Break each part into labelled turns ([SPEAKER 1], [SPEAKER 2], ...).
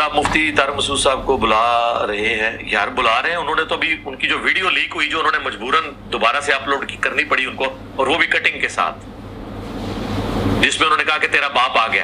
[SPEAKER 1] آپ مفتی طارق مسعود صاحب کو بلا رہے ہیں، یار بلا رہے ہیں، انہوں نے تو ابھی ان کی جو ویڈیو لیک ہوئی جو انہوں نے مجبوراً دوبارہ سے اپلوڈ کرنی پڑی ان کو، اور وہ بھی کٹنگ کے ساتھ، جس میں انہوں نے کہا کہ تیرا باپ آ گیا.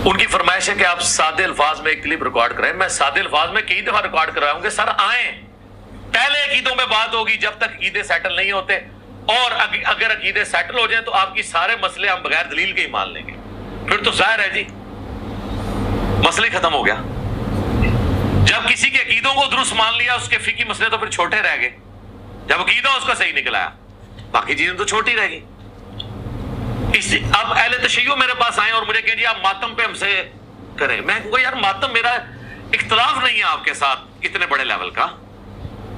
[SPEAKER 1] ان کی فرمائش ہے کہ آپ سادے الفاظ میں ایک کلپ ریکارڈ کریں. میں سادے الفاظ میں کئی دفعہ ریکارڈ کراؤں گے، سر آئیں، پہلے عقیدوں میں بات ہوگی جب تک عقیدے سیٹل نہیں ہوتے، اور اگر عقیدے سیٹل ہو جائیں تو آپ کی سارے مسئلے ہم بغیر دلیل کے ہی مان لیں گے. پھر تو ظاہر ہے جی مسئلے ختم ہو گیا. جب کسی کے عقیدوں کو درست مان لیا، اس کے فقہی مسئلے تو پھر چھوٹے رہ گئے. جب عقیدہ اس کا صحیح نکل آیا، باقی چیزیں تو چھوٹی رہ گئی. اب اہل تشیع میرے پاس آئے اور مجھے کہیں جی آپ ماتم پہ ہم سے کریں. میں کہوں گا یار ماتم میرا اختلاف نہیں ہے آپ کے ساتھ اتنے بڑے لیول کا.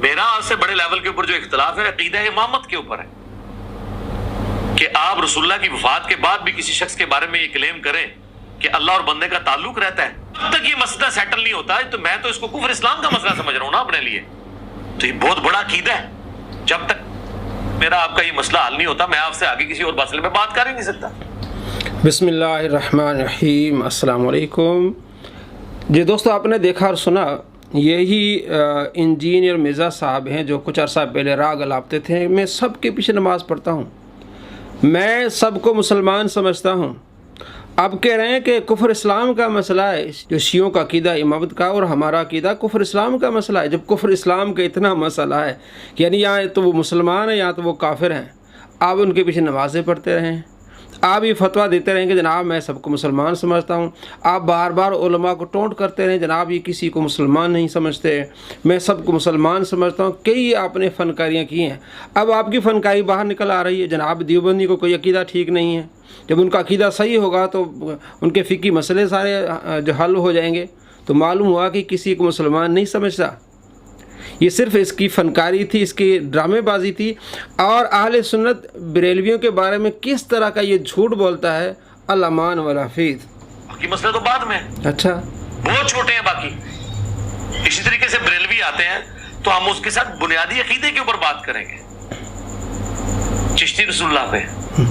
[SPEAKER 1] میرا آپ سے بڑے لیول کے اوپر جو اختلاف ہے عقیدہ امامت کے اوپر ہے، کہ آپ رسول اللہ کی وفات کے بعد بھی کسی شخص کے بارے میں یہ کلیم کریں کہ اللہ اور بندے کا تعلق رہتا ہے. جب تک یہ مسئلہ سیٹل نہیں ہوتا تو میں تو اس کو کفر اسلام کا مسئلہ سمجھ رہا ہوں نا اپنے لیے. تو یہ بہت بڑا عقیدہ ہے. جب تک میرا آپ کا یہ مسئلہ حل نہیں ہوتا میں آپ سے آگے کسی اور مسئلے میں بات کر ہی نہیں سکتا.
[SPEAKER 2] بسم اللہ الرحمن الرحیم. السلام علیکم. جی دوستو، آپ نے دیکھا اور سنا، یہی انجینئر مرزا صاحب ہیں جو کچھ عرصہ پہلے راگ الاپتے تھے. میں سب کے پیچھے نماز پڑھتا ہوں، میں سب کو مسلمان سمجھتا ہوں. اب کہہ رہے ہیں کہ کفر اسلام کا مسئلہ ہے، جو شیعوں کا عقیدہ امامت کا اور ہمارا عقیدہ کفر اسلام کا مسئلہ ہے. جب کفر اسلام کا اتنا مسئلہ ہے کہ یعنی یا تو وہ مسلمان ہیں یا تو وہ کافر ہیں، آپ ان کے پیچھے نمازیں پڑھتے رہیں، آپ یہ فتویٰ دیتے رہیں کہ جناب میں سب کو مسلمان سمجھتا ہوں. آپ بار بار علماء کو ٹونٹ کرتے رہیں، جناب یہ کسی کو مسلمان نہیں سمجھتے، میں سب کو مسلمان سمجھتا ہوں. کئی آپ نے فنکاریاں کی ہیں. اب آپ کی فنکاری باہر نکل آ رہی ہے. جناب دیوبندی کو کوئی عقیدہ ٹھیک نہیں ہے. جب ان کا عقیدہ صحیح ہوگا تو ان کے فقہی مسئلے سارے جو حل ہو جائیں گے. تو معلوم ہوا کہ کسی کو مسلمان نہیں سمجھتا. یہ صرف اس کی فنکاری تھی، اس کی ڈرامے بازی تھی. اور اہل سنت بریلویوں کے بارے میں کس طرح کا یہ جھوٹ بولتا ہے، الامان والحفیظ.
[SPEAKER 1] باقی مسئلے تو بعد میں،
[SPEAKER 2] اچھا
[SPEAKER 1] بہت چھوٹے ہیں باقی. اسی طریقے سے بریلوی آتے ہیں تو ہم اس کے ساتھ بنیادی عقیدے کے اوپر بات کریں گے، چشتی رسول اللہ پہ.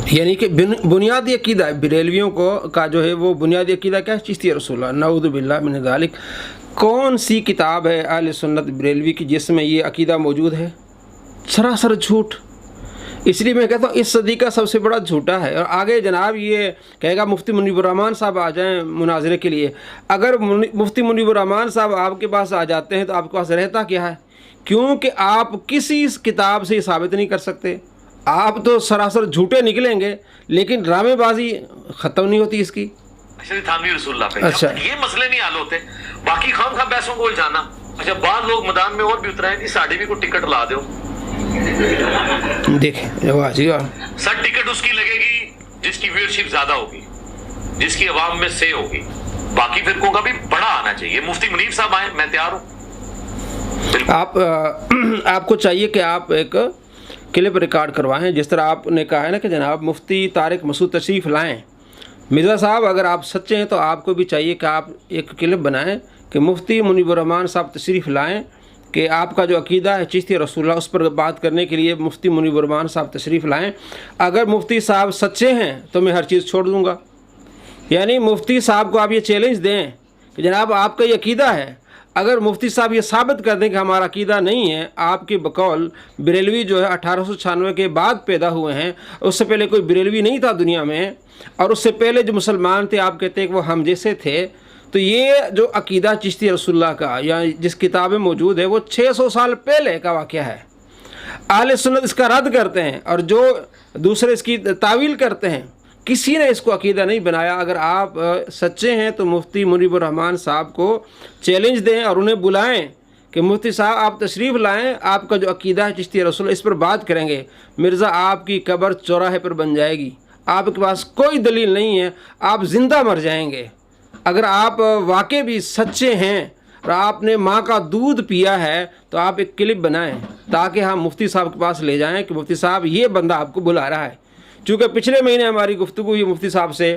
[SPEAKER 2] یعنی کہ بنیادی عقیدہ بریلویوں کو کا جو ہے وہ بنیادی عقیدہ کیا ہے؟ چشتی رسول اللہ. نعوذ باللہ من ذالک. کون سی کتاب ہے اہل سنت بریلوی کی جس میں یہ عقیدہ موجود ہے؟ سراسر جھوٹ. اس لیے میں کہتا ہوں اس صدی کا سب سے بڑا جھوٹا ہے. اور آگے جناب یہ کہے گا مفتی منیب الرحمان صاحب آ جائیں مناظرے کے لیے. اگر مفتی منیب الرحمان صاحب آپ کے پاس آ جاتے ہیں تو آپ کے پاس رہتا کیا ہے؟ کیونکہ آپ کسی ثابت نہیں کر سکتے. آپ تو سراسر جھوٹے نکلیں گے، لیکن ڈرامے بازی ختم نہیں ہوتی اس کی.
[SPEAKER 1] تھانوی رسول اللہ پہ.
[SPEAKER 2] اچھا،
[SPEAKER 1] یہ مسئلے نہیں حل ہوتے، باقی خام خام بحثوں کو الجھانا. اچھا بعض لوگ میدان میں اور بھی اترے ہیں کہ ساڑی بھی کو ٹکٹ لا دو.
[SPEAKER 2] دیکھیں واہ جی واہ.
[SPEAKER 1] سر ٹکٹ اس کی لگے گی جس کی ویورشپ زیادہ ہوگی، جس کی عوام میں سے ہوگی. باقی فرقوں کا بھی بڑا آنا چاہیے. مفتی منیب صاحب آئیں، میں تیار ہوں.
[SPEAKER 2] آپ کو چاہیے کہ آپ ایک کلپ ریکارڈ کروائیں، جس طرح آپ نے کہا ہے نا کہ جناب مفتی طارق مسعود تشریف لائیں. مرزا صاحب اگر آپ سچے ہیں تو آپ کو بھی چاہیے کہ آپ ایک کلپ بنائیں کہ مفتی منیب الرحمان صاحب تشریف لائیں، کہ آپ کا جو عقیدہ ہے چشتی رسول اللہ اس پر بات کرنے کے لیے مفتی منیب الرحمان صاحب تشریف لائیں. اگر مفتی صاحب سچے ہیں تو میں ہر چیز چھوڑ دوں گا. یعنی مفتی صاحب کو آپ یہ چیلنج دیں کہ جناب آپ کا یہ عقیدہ ہے. اگر مفتی صاحب یہ ثابت کر دیں کہ ہمارا عقیدہ نہیں ہے، آپ کے بقول بریلوی جو ہے 1896 کے بعد پیدا ہوئے ہیں، اس سے پہلے کوئی بریلوی نہیں تھا دنیا میں، اور اس سے پہلے جو مسلمان تھے آپ کہتے ہیں کہ وہ ہم جیسے تھے. تو یہ جو عقیدہ چشتی رسول اللہ کا یا جس کتاب میں موجود ہے وہ 600 سال پہلے کا واقعہ ہے. اہل سنت اس کا رد کرتے ہیں اور جو دوسرے اس کی تعویل کرتے ہیں. کسی نے اس کو عقیدہ نہیں بنایا. اگر آپ سچے ہیں تو مفتی منیب الرحمان صاحب کو چیلنج دیں اور انہیں بلائیں کہ مفتی صاحب آپ تشریف لائیں، آپ کا جو عقیدہ ہے چشتی رسول اس پر بات کریں گے. مرزا آپ کی قبر چوراہے پر بن جائے گی. آپ کے پاس کوئی دلیل نہیں ہے، آپ زندہ مر جائیں گے. اگر آپ واقعی بھی سچے ہیں اور آپ نے ماں کا دودھ پیا ہے تو آپ ایک کلپ بنائیں تاکہ ہم مفتی صاحب کے پاس لے جائیں کہ مفتی صاحب یہ بندہ آپ کو بلا رہا ہے. چونکہ پچھلے مہینے ہماری گفتگو ہوئی مفتی صاحب سے